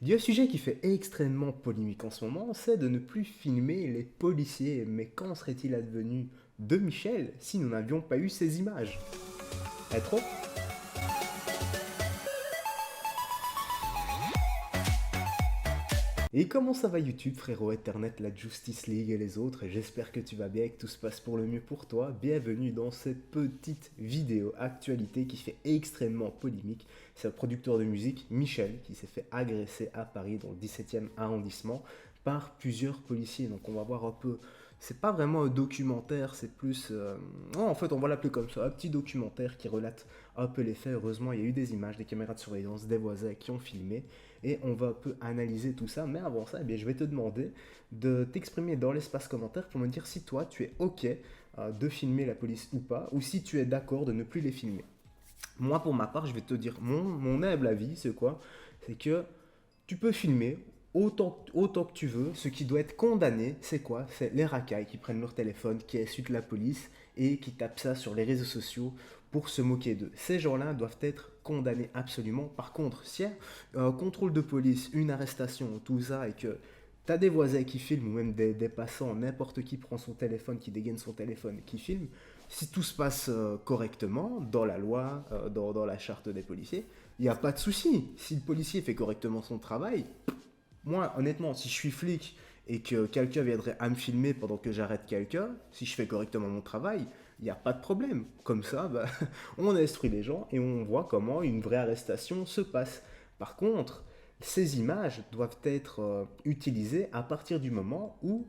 Il y a un sujet qui fait extrêmement polémique en ce moment, c'est de ne plus filmer les policiers. Mais qu'en serait-il advenu de Michel si nous n'avions pas eu ces images? Eh trop? Et comment ça va YouTube, frérot Ethernet, la Justice League et les autres? Et j'espère que tu vas bien et que tout se passe pour le mieux pour toi. Bienvenue dans cette petite vidéo actualité qui fait extrêmement polémique. C'est un producteur de musique, Michel, qui s'est fait agresser à Paris dans le 17e arrondissement par plusieurs policiers. Donc on va voir un peu. C'est pas vraiment un documentaire, c'est plus. Non, en fait, on va l'appeler comme ça, un petit documentaire qui relate un peu les faits. Heureusement, il y a eu des images, des caméras de surveillance, des voisins qui ont filmé et on va un peu analyser tout ça. Mais avant ça, eh bien, je vais te demander de t'exprimer dans l'espace commentaire pour me dire si toi, tu es OK de filmer la police ou pas, ou si tu es d'accord de ne plus les filmer. Moi, pour ma part, je vais te dire mon humble avis, c'est quoi? C'est que tu peux filmer autant que tu veux. Ce qui doit être condamné, c'est quoi? C'est les racailles qui prennent leur téléphone, qui insultent la police et qui tapent ça sur les réseaux sociaux pour se moquer d'eux. Ces gens-là doivent être condamnés absolument. Par contre, s'il y a un contrôle de police, une arrestation, tout ça, et que tu as des voisins qui filment, ou même des passants, n'importe qui prend son téléphone, qui dégaine son téléphone, qui filme, si tout se passe correctement, dans la loi, dans la charte des policiers, il n'y a pas de souci. Si le policier fait correctement son travail, moi, honnêtement, si je suis flic et que quelqu'un viendrait à me filmer pendant que j'arrête quelqu'un, si je fais correctement mon travail, il n'y a pas de problème. Comme ça, bah, on instruit les gens et on voit comment une vraie arrestation se passe. Par contre, ces images doivent être utilisées à partir du moment où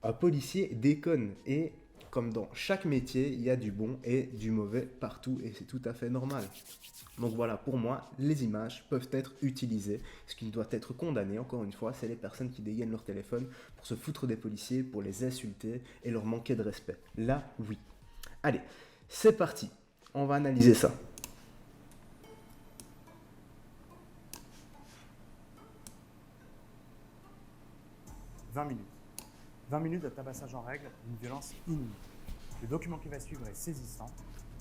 un policier déconne. Et comme dans chaque métier, il y a du bon et du mauvais partout et c'est tout à fait normal. Donc voilà, pour moi, les images peuvent être utilisées. Ce qui doit être condamné, encore une fois, c'est les personnes qui dégainent leur téléphone pour se foutre des policiers, pour les insulter et leur manquer de respect. Là, oui. Allez, c'est parti. On va analyser ça. 20 minutes. 20 minutes de tabassage en règle d'une violence inouïe. Le document qui va suivre est saisissant.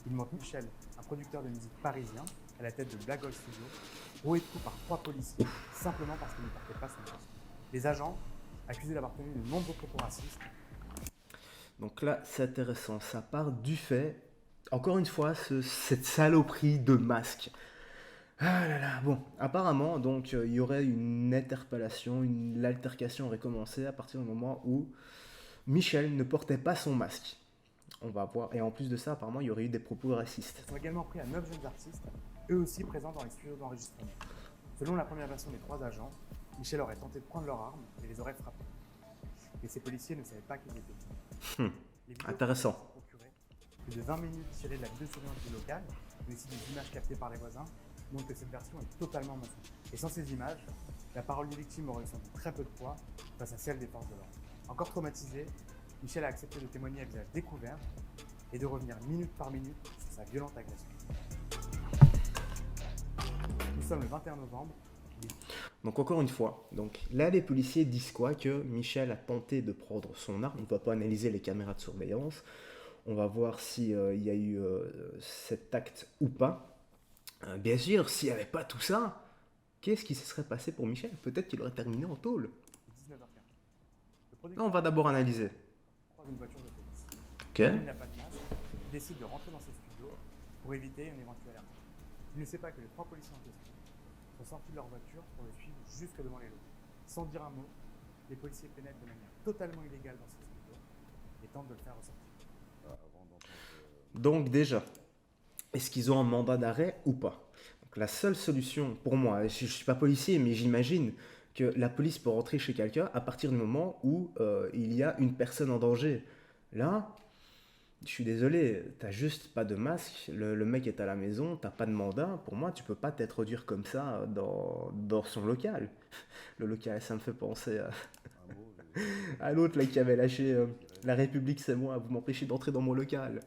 Il montre Michel, un producteur de musique parisien, à la tête de Black Hole Studio, roué de coups par 3 policiers, simplement parce qu'il ne portait pas son masque. Les agents, accusés d'avoir tenu de nombreux propos racistes. Donc là, c'est intéressant. Ça part du fait, encore une fois, cette saloperie de masque. Ah là là, bon, apparemment, donc il y aurait une interpellation, l'altercation aurait commencé à partir du moment où Michel ne portait pas son masque. On va voir. Et en plus de ça, apparemment, il y aurait eu des propos racistes. Ils sont également pris à 9 jeunes artistes, eux aussi présents dans les studios d'enregistrement. Selon la première version des 3 agents, Michel aurait tenté de prendre leurs armes et les aurait frappés. Mais ces policiers ne savaient pas qu'ils étaient qui. Les vidéos Intéressant. sont procurées, plus de 20 minutes tirées de la vidéosurveillance du local, mais aussi des images captées par les voisins, montrent que cette version est totalement mensongère. Et sans ces images, la parole des victimes aurait sans doute très peu de poids face à celle des forces de l'ordre. Encore traumatisé, Michel a accepté de témoigner à visage découvert et de revenir minute par minute sur sa violente agression. Nous sommes le 21 novembre. Donc encore une fois, donc là les policiers disent quoi? Que Michel a tenté de prendre son arme. On ne va pas analyser les caméras de surveillance. On va voir s'il y a eu cet acte ou pas. Bien sûr, s'il n'y avait pas tout ça, qu'est-ce qui se serait passé pour Michel? Peut-être qu'il aurait terminé en tôle. 19h15. Le Là, on producteur va d'abord analyser. croise une voiture de police. Ok. Il n'a pas de masque. Il décide de rentrer dans ses studios pour éviter une éventuelle amende. Il ne sait pas que les 3 policiers en question sont sortis de leur voiture pour le suivre jusque devant les locaux. Sans dire un mot, les policiers pénètrent de manière totalement illégale dans ses studios et tentent de le faire ressortir. Donc déjà, est-ce qu'ils ont un mandat d'arrêt ou pas? Donc la seule solution pour moi, je ne suis pas policier, mais j'imagine que la police peut rentrer chez quelqu'un à partir du moment où il y a une personne en danger. Là, je suis désolé, t'as juste pas de masque, le mec est à la maison, t'as pas de mandat. Pour moi, tu peux pas t'introduire comme ça dans son local. Le local, ça me fait penser à l'autre là qui avait lâché La République, c'est moi, vous m'empêchez d'entrer dans mon local.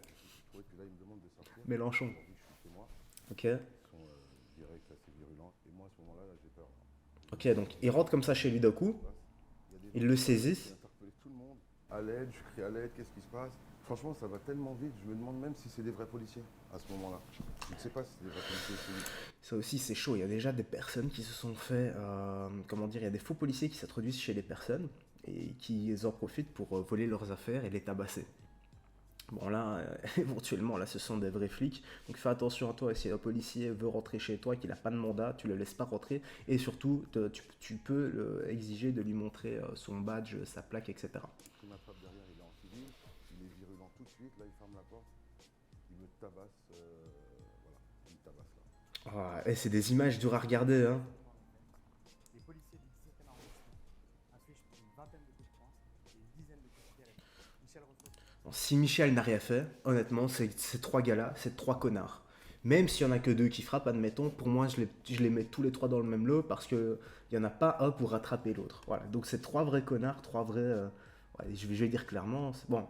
Mélenchon. Ok. Ok, donc il rentre comme ça chez lui d'un coup, ils le saisissent. J'ai interpellé tout le monde. À l'aide, je crie à l'aide, qu'est-ce qui se passe? Franchement, ça va tellement vite, je me demande même si c'est des vrais policiers à ce moment-là. Je ne sais pas si c'est des vrais policiers. Ça aussi, c'est chaud. Il y a déjà des personnes qui se sont fait, comment dire, il y a des faux policiers qui s'introduisent chez les personnes et qui en profitent pour voler leurs affaires et les tabasser. Bon là, éventuellement, là, ce sont des vrais flics. Donc fais attention à toi. Et si un policier veut rentrer chez toi et qu'il n'a pas de mandat, tu le laisses pas rentrer. Et surtout, tu peux exiger de lui montrer son badge, sa plaque, etc. Il m'attrape derrière, il est en civil, il est virulent tout de suite, là il ferme la porte, il me tabasse, voilà, il me tabasse là. Ah, et c'est des images dures à regarder, hein. Les policiers du 17e arrondissement infligent plus d'une vingtaine de coups de poing et une dizaine de coups de pied. Michel reçoit. Bon, si Michel n'a rien fait, honnêtement, ces trois gars-là, c'est trois connards. Même s'il n'y en a que deux qui frappent, admettons, pour moi, je les mets tous les trois dans le même lot parce qu'il n'y en a pas un pour rattraper l'autre. Voilà, donc c'est trois vrais connards, trois vrais. Ouais, je vais dire clairement. Bon,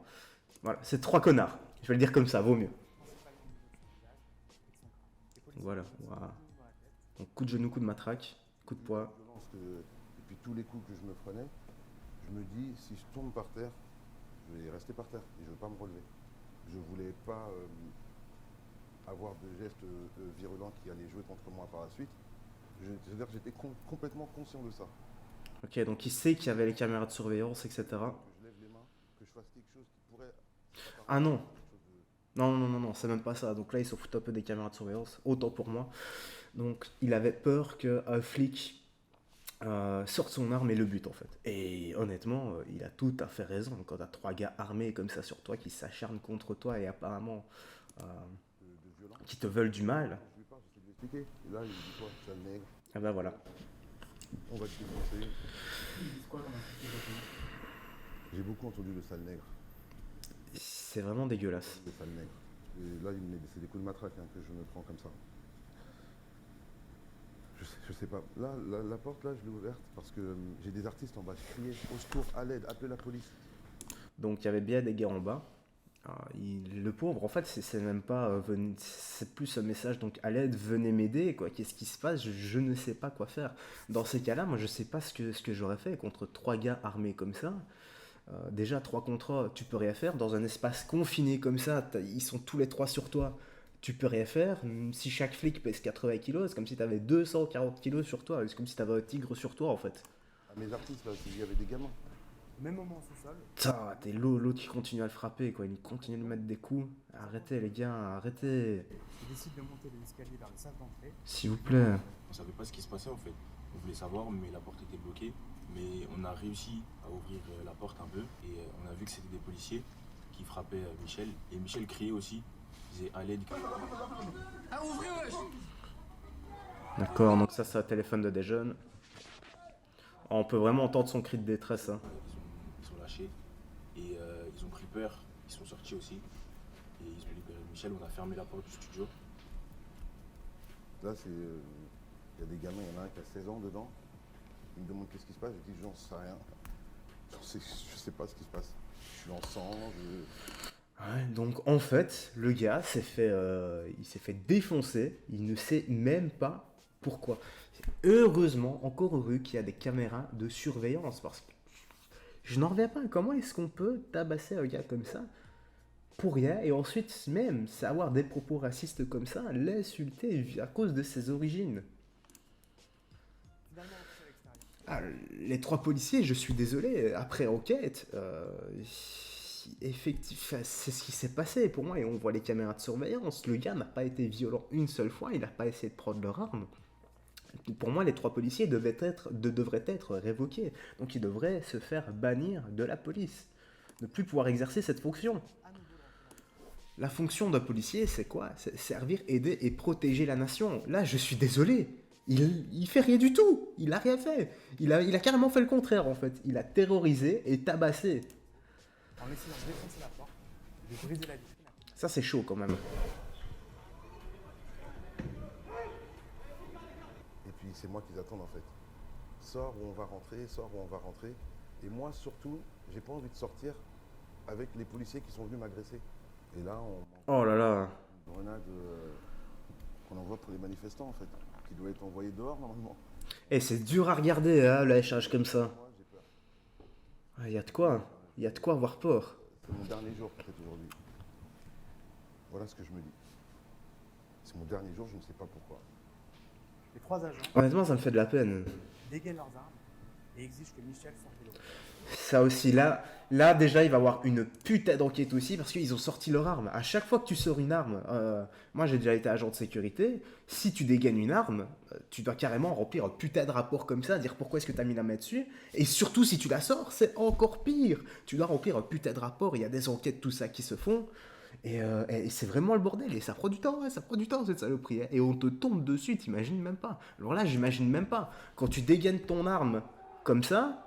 voilà, c'est trois connards. Je vais le dire comme ça, vaut mieux. Principalement au niveau de son visage et de son crâne. Les policiers Voilà, lui tirent voilà. deux coups dans la tête. Donc coup de genou, coup de matraque, coup de poing. Et puis tous les coups que je me prenais, je me dis, si je tombe par terre, je vais rester par terre et je ne veux pas me relever. Je ne voulais pas avoir de gestes virulents qui allaient jouer contre moi par la suite. C'est-à-dire que j'étais complètement conscient de ça. Ok, donc il sait qu'il y avait les caméras de surveillance, etc. Que je lève les mains, que je fasse quelque chose qui pourrait Ah non, quelque chose de... non, non, non, non, c'est même pas ça. Donc là, ils s'en foutent un peu des caméras de surveillance, autant pour moi. Donc il avait peur qu'un flic sorte son arme et le bute en fait. Et honnêtement, il a tout à fait raison. Quand t'as trois gars armés comme ça sur toi qui s'acharnent contre toi et apparemment euh, de violent. qui te veulent du mal, Je lui parle, j'essaie de lui expliquer. Et là, il me dit quoi, sale nègre, ah bah voilà. on va te défoncer. Ils disent quoi comme explication? J'ai beaucoup entendu le sale nègre, C'est vraiment dégueulasse. le sale nègre. Et là, c'est des coups de matraque que je me prends comme ça. Je sais pas. Là, la porte, là, je l'ai ouverte parce que j'ai des artistes en bas. Je criais au secours, à l'aide, appelez la police. Donc il y avait bien des gars en bas. Le pauvre, en fait, c'est même pas. C'est plus un message, donc à l'aide, venez m'aider, quoi. Qu'est-ce qui se passe? Je ne sais pas quoi faire. Dans ces cas-là, moi je sais pas ce que j'aurais fait contre trois gars armés comme ça. Déjà, 3 contre 1, tu peux rien faire. Dans un espace confiné comme ça, ils sont tous les trois sur toi. Tu peux rien faire. Si chaque flic pèse 80 kilos, c'est comme si tu avais 240 kilos sur toi. C'est comme si tu avais un tigre sur toi, en fait. À mes artistes, là, il y avait des gamins. Au même moment au sous-sol, Putain, t'es l'autre qui continue à le frapper, quoi. Il continue de lui mettre des coups. Arrêtez, les gars, arrêtez. il décide de monter les escaliers vers le salle d'entrée. S'il vous plaît. On savait pas ce qui se passait en fait. On voulait savoir, mais la porte était bloquée. Mais on a réussi à ouvrir la porte un peu et on a vu que c'était des policiers qui frappaient Michel. Et Michel criait aussi, il disait à l'aide. D'accord, donc ça, c'est un téléphone de des jeunes. On peut vraiment entendre son cri de détresse, hein. Ils sont lâchés et ils ont pris peur. Ils sont sortis aussi et ils ont libéré Michel. On a fermé la porte du studio. Là, il y a des gamins, il y en a un qui a 16 ans dedans. Il me demande qu'est-ce qui se passe. Je dis, j'en sais rien. Je sais pas ce qui se passe. Je suis en sang. Ouais, donc en fait, le gars il s'est fait défoncer. Il ne sait même pas pourquoi. Heureusement, encore heureux qu'il y a des caméras de surveillance parce que je n'en reviens pas. Comment est-ce qu'on peut tabasser un gars comme ça pour rien et ensuite même avoir des propos racistes comme ça, l'insulter à cause de ses origines? Finalement, on tire à l'extérieur. Ah, les trois policiers, je suis désolé, après enquête, effectivement, c'est ce qui s'est passé pour moi et on voit les caméras de surveillance. Le gars n'a pas été violent une seule fois, il n'a pas essayé de prendre leur arme. Pour moi, les trois policiers devraient être révoqués. Donc ils devraient se faire bannir de la police. Ne plus pouvoir exercer cette fonction. À nouveau de rentrer dans le La fonction d'un policier, c'est quoi? C'est servir, aider et protéger la nation. Là, je suis désolé. Il fait rien du tout. Il a rien fait. Il a carrément fait le contraire, en fait. Il a terrorisé et tabassé. en essayant de défoncer la porte, de briser la vitrine. Ça, c'est chaud, quand même. Et puis c'est moi qu'ils attendent en fait. Sors où on va rentrer, sors où on va rentrer. Et moi surtout, j'ai pas envie de sortir avec les policiers qui sont venus m'agresser. Et là, on Oh là là. une grenade qu'on envoie pour les manifestants en fait, qui doit être envoyée dehors normalement. Et c'est dur à regarder, hein, l'échange comme ça. Moi, j'ai peur. Il y a de quoi. Il y a de quoi avoir peur. C'est mon dernier jour peut-être aujourd'hui. Voilà ce que je me dis. C'est mon dernier jour, je ne sais pas pourquoi. Les 3 agents Honnêtement, ça me fait de la peine. dégainent leurs armes et exigent que Michel sorte de l'eau. Ça aussi, là déjà, il va y avoir une putain d'enquête aussi parce qu'ils ont sorti leur arme. À chaque fois que tu sors une arme, moi j'ai déjà été agent de sécurité, si tu dégaines une arme, tu dois carrément remplir un putain de rapport comme ça, dire pourquoi est-ce que tu as mis la main dessus. Et surtout, si tu la sors, c'est encore pire. Tu dois remplir un putain de rapport, il y a des enquêtes, tout ça qui se font. Et c'est vraiment le bordel, et ça prend du temps, ouais, ça prend du temps cette saloperie. Hein. Et on te tombe dessus, t'imagines même pas. Alors là, j'imagine même pas. Quand tu dégaines ton arme comme ça,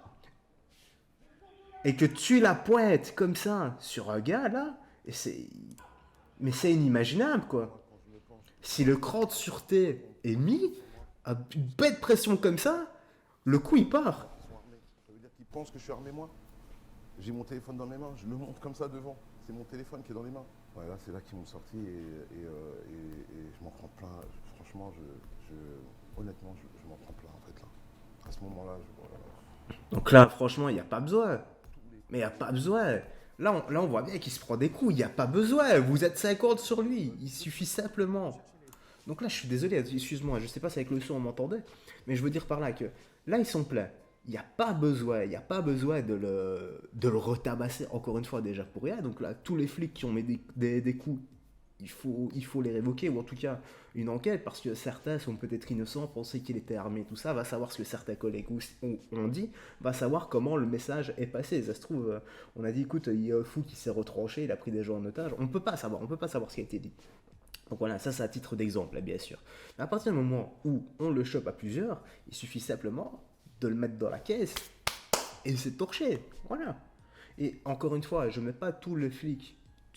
et que tu la pointes comme ça sur un gars là, mais c'est inimaginable quoi. Quand je me penche, Si le cran de sûreté est mis, à une bête pression comme ça, le coup il part. ils sont armés. Ça veut dire qu'ils pensent que je suis armé moi. J'ai mon téléphone dans mes mains, je le montre comme ça devant. C'est mon téléphone qui est dans les mains. Ouais, là, c'est là qu'ils m'ont sorti et je m'en prends plein. Franchement, honnêtement, je m'en prends plein en fait là. À ce moment-là, Donc là, franchement, il n'y a pas besoin. Mais il n'y a pas besoin. Là, on voit bien qu'il se prend des coups. Il n'y a pas besoin. Vous êtes 50 sur lui. Il suffit simplement. Donc là, je suis désolé, excuse-moi, je sais pas si avec le son on m'entendait, mais je veux dire par là que là, ils sont pleins. Il n'y a pas besoin, de le retabasser encore une fois déjà pour rien. Donc là, tous les flics qui ont mis des coups, il faut les révoquer, ou en tout cas une enquête, parce que certains sont peut-être innocents, pensaient qu'il était armé, tout ça, va savoir ce que certains collègues ont dit, va savoir comment le message est passé. Ça se trouve, on a dit, écoute, il y a un fou qui s'est retranché, il a pris des gens en otage. On peut pas savoir ce qui a été dit. Donc voilà, ça c'est à titre d'exemple, là, bien sûr. Mais à partir du moment où on le chope à plusieurs, il suffit simplement de le mettre dans la caisse et c'est torché. Voilà. Et encore une fois, je ne mets pas tous les flics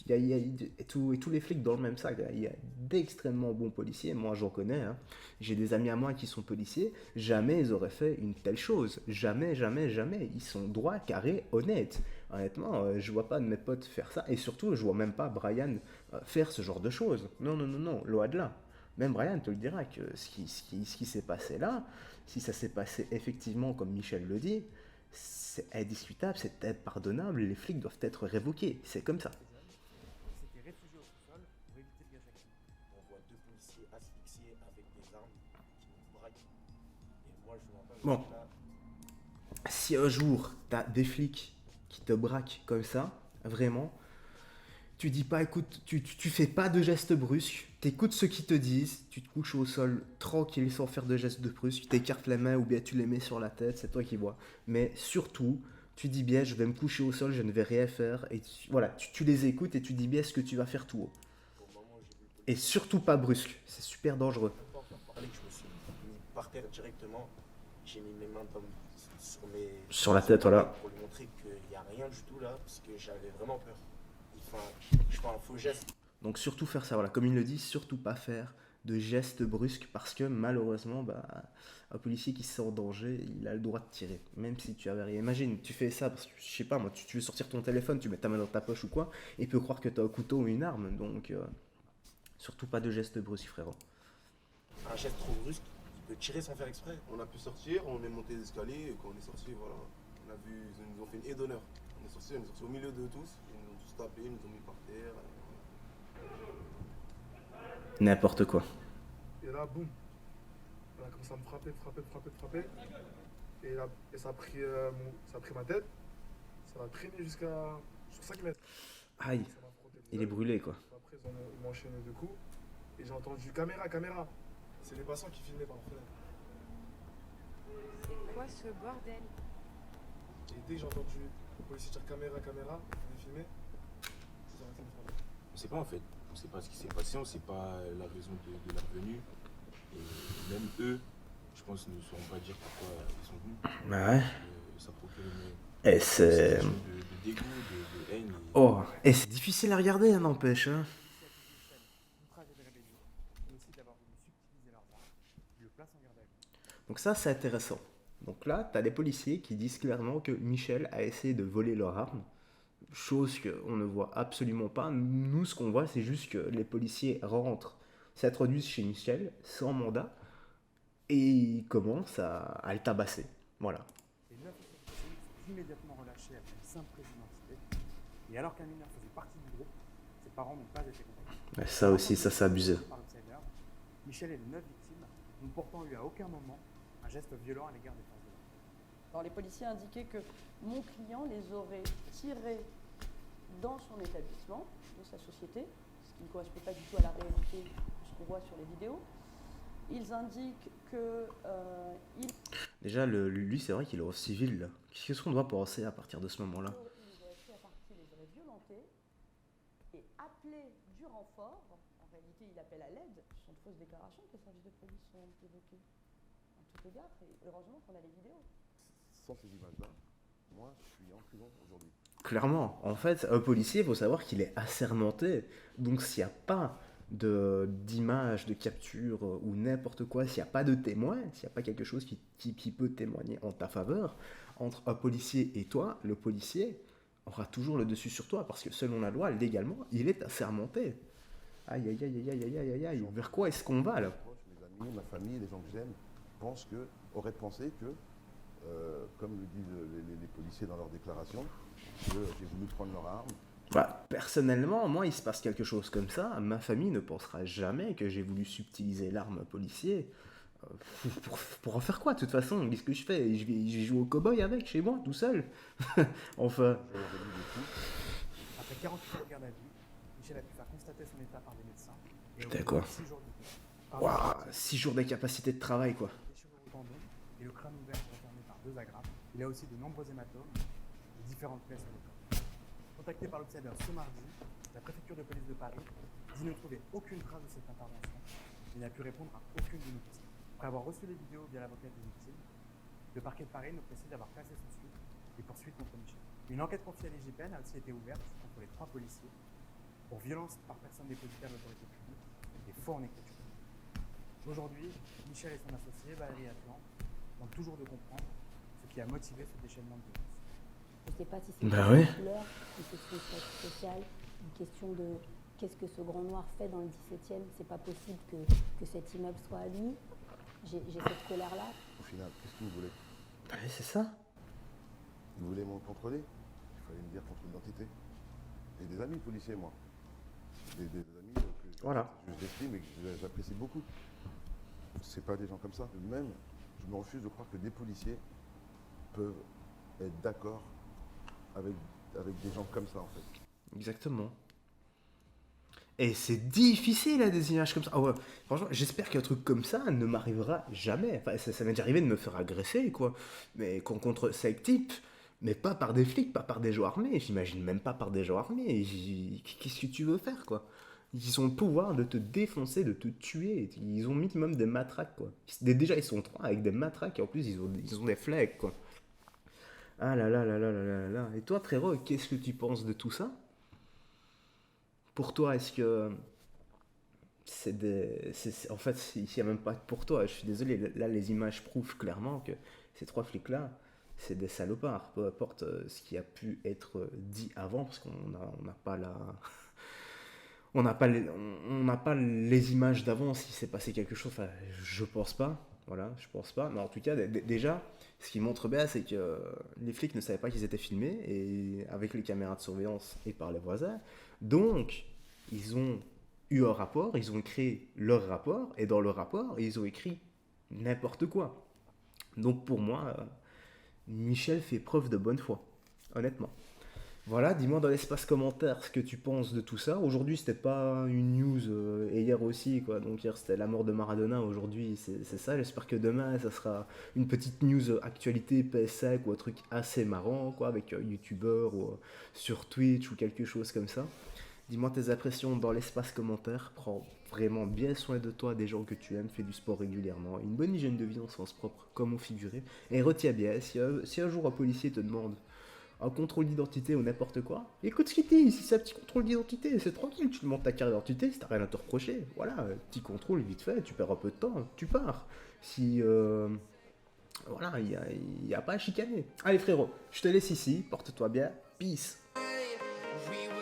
et tous les flics dans le même sac. Il y a d'extrêmement bons policiers, moi j'en connais. Hein. J'ai des amis à moi qui sont policiers. Jamais ils auraient fait une telle chose. Jamais, jamais, jamais. Ils sont droits, carrés, honnêtes. Honnêtement, je vois pas de mes potes faire ça. Et surtout, je vois même pas Brian faire ce genre de choses. Non, non, non, non, loin de là. Même Brian te le dira que ce qui s'est passé là, si ça s'est passé effectivement comme Michel le dit, c'est indiscutable, c'est impardonnable, les flics doivent être révoqués. C'est comme ça. S'étaient réfugiés au sous-sol pour éviter le gage actif. On voit 2 policiers asphyxiés avec des armes qui nous braquent. Et moi, je vois pas. Bon. Si un jour, t'as des flics qui te braquent comme ça, vraiment, tu dis pas, écoute, tu fais pas de gestes brusques, t'écoutes ce qu'ils te disent, tu te couches au sol tranquille sans faire de gestes brusques, tu t'écartes les mains ou bien tu les mets sur la tête, c'est toi qui vois. Mais surtout, tu dis bien, je vais me coucher au sol, je ne vais rien faire. Et voilà, tu les écoutes et tu dis bien ce que tu vas faire tout haut. Et surtout pas brusque, c'est super dangereux. Je me suis mis par terre directement, j'ai mis mes mains Sur la tête, voilà. pour lui montrer qu'il n'y a rien du tout là, parce que j'avais vraiment peur. Je fais un faux geste. Donc surtout faire ça, voilà, comme il le dit, surtout pas faire de gestes brusques parce que malheureusement, un policier qui se sent en danger, il a le droit de tirer, même si tu avais rien. Imagine, tu fais ça parce que, je sais pas moi, tu veux sortir ton téléphone, tu mets ta main dans ta poche ou quoi, et il peut croire que tu as un couteau ou une arme, donc surtout pas de gestes brusques, frérot. Un geste trop brusque, il peut tirer sans faire exprès. On a pu sortir, on est monté les escaliers, et quand on est sorti, voilà, on a vu, ils nous ont fait une haie d'honneur. On est sorti au milieu de tous, ils nous ont tous tapés, ils nous ont mis par terre. N'importe quoi. Et là, boum, elle a commencé à me frapper. Et ça a pris ma tête, ça m'a traîné jusqu'à sur 5 mètres. Aïe, Ça m'a frotté le il est visage. brûlé quoi. Après, ils m'ont enchaîné 2 coups. Et j'ai entendu caméra. C'est les passants qui filmaient par la fenêtre. C'est quoi ce bordel? Et dès que j'ai entendu le policier dire caméra, on est filmé, ils ont arrêté de me frapper. On sait pas en fait, on sait pas ce qui s'est passé, on sait pas la raison de leur venue. Et même eux, je pense, ne sauront pas dire pourquoi ils sont venus. Ouais. Ça procure une Et c'est... situation de dégoût, de haine. Oh, et c'est difficile à regarder, hein, n'empêche. Hein. Outrage et de rébellion, mais aussi d'avoir voulu subtiliser leurs armes, le place en garde à vue. Donc ça, c'est intéressant. Donc là, tu as des policiers qui disent clairement que Michel a essayé de voler leur arme, chose qu'on ne voit absolument pas. Nous, ce qu'on voit, c'est juste que les policiers rentrent, s'introduisent chez Michel sans mandat, et ils commencent à le tabasser. Voilà. Les 9 officiers sont immédiatement relâchés après une simple prise d'identité. Et alors qu'un mineur faisait partie du groupe, ses parents n'ont pas été contactés. Ouais, ça aussi, ça c'est abusé. Par l'Outsider, Michel et les 9 victimes n'ont pourtant eu à aucun moment un geste violent à l'égard des forces de l'ordre. Alors, les policiers indiquaient que mon client les aurait tirés dans son établissement, de sa société, ce qui ne correspond pas du tout à la réalité de ce qu'on voit sur les vidéos. Ils indiquent que Déjà, lui, c'est vrai qu'il est au civil, là. Qu'est-ce qu'on doit penser à partir de ce moment-là? ils les auraient pris à partie, les auraient violentés et appelé du renfort. En réalité, il appelle à l'aide. Ce sont de fausses déclarations que les services de police ont évoquées. En tout égard, et heureusement qu'on a les vidéos. Sans ces images-là, moi, je suis en prison aujourd'hui. Clairement, en fait, un policier, il faut savoir qu'il est assermenté. Donc, s'il n'y a pas d'image, de capture ou n'importe quoi, s'il n'y a pas de témoin, s'il n'y a pas quelque chose qui peut témoigner en ta faveur, entre un policier et toi, le policier aura toujours le dessus sur toi parce que selon la loi, légalement, il est assermenté. Aïe, aïe, aïe, aïe, aïe, aïe, aïe, aïe, vers quoi est-ce qu'on va là? Mes proches, mes amis, ma famille, les gens que j'aime, auraient pensé que, comme le disent les policiers dans leurs déclarations, que j'ai voulu prendre leur arme. Bah, personnellement, moi, il se passe quelque chose comme ça, ma famille ne pensera jamais que j'ai voulu subtiliser l'arme policier. Pour en faire quoi, de toute façon? Qu'est-ce que je fais? Je vais jouer au cow-boy avec, chez moi, tout seul. Enfin, J'aurais dit des coups. Après 48 heures de garde à vue, Michel a pu faire constater son état par des médecins. Et Putain, au bout quoi. de 6 jours de vie, par waouh, 6 jours d'incapacité de travail, quoi. déchirure au tendon et le crâne ouvert refermé par 2 agrafes. Il a aussi de nombreux hématomes et différentes plaies sur le corps. Contacté par l'Observer ce mardi, la préfecture de police de Paris dit ne trouver aucune trace de cette intervention et n'a pu répondre à aucune de nos questions. Après avoir reçu les vidéos via l'avocat des victimes, le parquet de Paris nous précise avoir classé sans suite et poursuite contre Michel. Une enquête confiée à l'IGPN a aussi été ouverte contre les 3 policiers pour violence par personne dépositaire de l'autorité publique et faux en écriture. Aujourd'hui, Michel et son associé, Valérie Atlan, tentent toujours de comprendre ce qui a motivé ce déchaînement de violence. Je ne sais pas si c'est Bah une ouais. couleur, une question de statut social, une question de qu'est-ce que ce grand noir fait dans le 17e. C'est pas possible que cet immeuble soit à lui. J'ai cette colère-là. Au final, qu'est-ce qu'ils voulaient? Ouais, c'est ça. Ils voulaient me contrôler. Il fallait me dire contre l'identité. J'ai des amis policiers, moi. Des amis que Voilà. je l'estime et que j'apprécie beaucoup. C'est pas des gens comme ça. Même, je me refuse de croire que des policiers peuvent être d'accord avec des gens comme ça, en fait. Exactement. Et c'est difficile, à des images comme ça. Ah ouais, franchement, j'espère qu'un truc comme ça ne m'arrivera jamais. Enfin, ça m'est déjà arrivé de me faire agresser, quoi. Mais contre ces types, mais pas par des flics, pas par des gens armés. J'imagine même pas par des gens armés. Qu'est-ce que tu veux faire, quoi? Ils ont le pouvoir de te défoncer, de te tuer. Ils ont minimum des matraques, quoi. Déjà, ils sont 3 avec des matraques et en plus, ils ont des flingues, quoi. Ah là là là là là là là. Et toi, frérot, qu'est-ce que tu penses de tout ça? Pour toi, est-ce que en fait, il n'y a même pas que pour toi. Je suis désolé. Là, les images prouvent clairement que ces 3 flics-là, c'est des salopards. Peu importe ce qui a pu être dit avant, parce qu'on n'a pas la... On n'a pas les images d'avant, s'il s'est passé quelque chose. Enfin, je pense pas. Voilà, je pense pas. Mais en tout cas, déjà, ce qui montre bien, c'est que les flics ne savaient pas qu'ils étaient filmés, et avec les caméras de surveillance et par les voisins. Donc, ils ont eu un rapport, ils ont créé leur rapport, et dans le rapport, ils ont écrit n'importe quoi. Donc, pour moi, Michel fait preuve de bonne foi, honnêtement. Voilà, dis-moi dans l'espace commentaire ce que tu penses de tout ça. Aujourd'hui, c'était pas une news, et hier aussi, quoi. Donc hier, c'était la mort de Maradona. Aujourd'hui, c'est ça. J'espère que demain, ça sera une petite news actualité PS5 ou un truc assez marrant, quoi, avec YouTubeur ou sur Twitch ou quelque chose comme ça. Dis-moi tes impressions dans l'espace commentaire. Prends vraiment bien soin de toi, des gens que tu aimes, fais du sport régulièrement. Une bonne hygiène de vie en sens propre, comme au figuré. Et retiens bien, si un jour un policier te demande un contrôle d'identité ou n'importe quoi, écoute ce qu'il dit. Si c'est un petit contrôle d'identité, c'est tranquille, tu demandes ta carte d'identité, si t'as rien à te reprocher, voilà, petit contrôle vite fait, tu perds un peu de temps, tu pars. Si voilà, il y a pas à chicaner. Allez frérot, je te laisse ici, porte-toi bien, peace. We